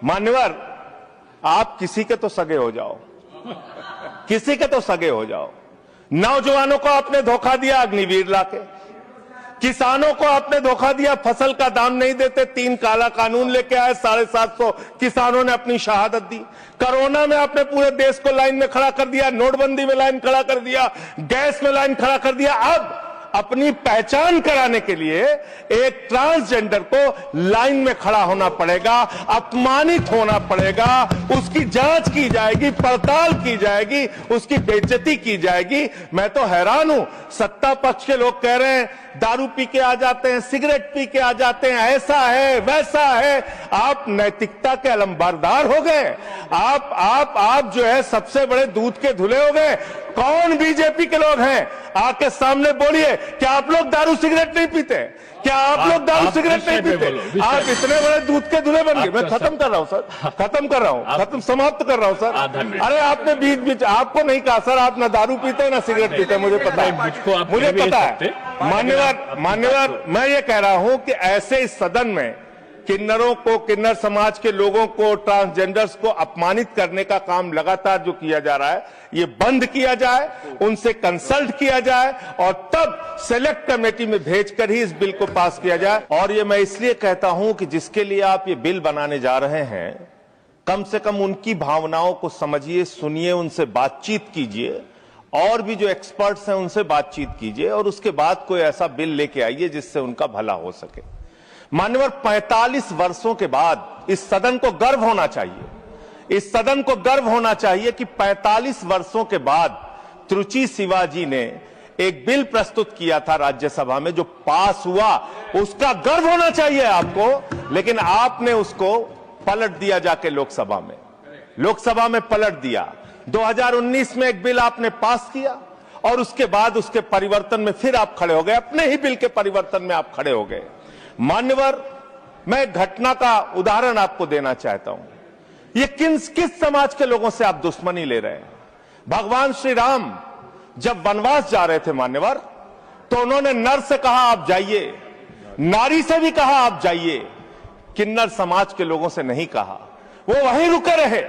मान्यवर, आप किसी के तो सगे हो जाओ, किसी के तो सगे हो जाओ। नौजवानों को आपने धोखा दिया अग्निवीर लाके, किसानों को आपने धोखा दिया, फसल का दाम नहीं देते 3 काला कानून लेके आए, 750 किसानों ने अपनी शहादत दी। कोरोना में आपने पूरे देश को लाइन में खड़ा कर दिया, नोटबंदी में लाइन खड़ा कर दिया, गैस में लाइन खड़ा कर दिया। अब अपनी पहचान कराने के लिए एक ट्रांसजेंडर को लाइन में खड़ा होना पड़ेगा, अपमानित होना पड़ेगा, उसकी जांच की जाएगी, पड़ताल की जाएगी, उसकी बेइज्जती की जाएगी। मैं तो हैरान हूं, सत्ता पक्ष के लोग कह रहे हैं दारू पी के आ जाते हैं, सिगरेट पी के आ जाते हैं, ऐसा है वैसा है। आप नैतिकता के अलंबारदार हो गए। आप जो है सबसे बड़े दूध के धुले हो गए। कौन बीजेपी के लोग हैं, आके सामने बोलिए, क्या आप लोग दारू सिगरेट नहीं पीते? क्या आप लोग दारू सिगरेट नहीं पीते? आप इतने बड़े दूध के धुले बन गए। मैं खत्म कर रहा हूं सर, खत्म कर रहा हूं, समाप्त कर रहा हूं सर। अरे आपने बीच बीच आपको नहीं कहा सर, आप ना दारू पीते ना सिगरेट पीते, मुझे पता है, मुझे पता है। मान्यवर, मैं ये कह रहा हूं कि ऐसे इस सदन में किन्नरों को, किन्नर समाज के लोगों को, ट्रांसजेंडर्स को अपमानित करने का काम लगातार जो किया जा रहा है, ये बंद किया जाए, उनसे कंसल्ट किया जाए और तब सेलेक्ट कमेटी में भेजकर ही इस बिल को पास किया जाए। और ये मैं इसलिए कहता हूं कि जिसके लिए आप ये बिल बनाने जा रहे हैं, कम से कम उनकी भावनाओं को समझिए, सुनिए, उनसे बातचीत कीजिए, और भी जो एक्सपर्ट्स हैं उनसे बातचीत कीजिए और उसके बाद कोई ऐसा बिल लेके आइए जिससे उनका भला हो सके। मान्यवर, 45 वर्षों के बाद इस सदन को गर्व होना चाहिए, इस सदन को गर्व होना चाहिए कि 45 वर्षों के बाद त्रुचि शिवाजी ने एक बिल प्रस्तुत किया था राज्यसभा में जो पास हुआ, उसका गर्व होना चाहिए आपको। लेकिन आपने उसको पलट दिया, जाके लोकसभा में पलट दिया। 2019 में एक बिल आपने पास किया और उसके बाद उसके परिवर्तन में फिर आप खड़े हो गए, अपने ही बिल के परिवर्तन में आप खड़े हो गए। मान्यवर, मैं घटना का उदाहरण आपको देना चाहता हूं। ये किस समाज के लोगों से आप दुश्मनी ले रहे हैं? भगवान श्री राम जब वनवास जा रहे थे मान्यवर, तो उन्होंने नर से कहा आप जाइए, नारी से भी कहा आप जाइए, किन्नर समाज के लोगों से नहीं कहा। वो वहीं रुके रहे,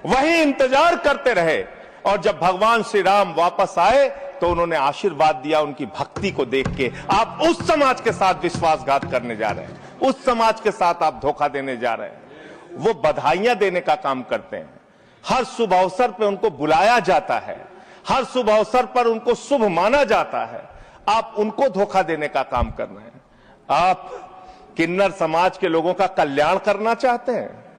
वहीं इंतजार करते रहे और जब भगवान श्री राम वापस आए तो उन्होंने आशीर्वाद दिया उनकी भक्ति को देख के। आप उस समाज के साथ विश्वासघात करने जा रहे हैं, उस समाज के साथ आप धोखा देने जा रहे हैं। वो बधाइयां देने का काम करते हैं, हर शुभ अवसर पर उनको बुलाया जाता है, हर शुभ अवसर पर उनको शुभ माना जाता है। आप उनको धोखा देने का काम कर रहे हैं। आप किन्नर समाज के लोगों का कल्याण करना चाहते हैं?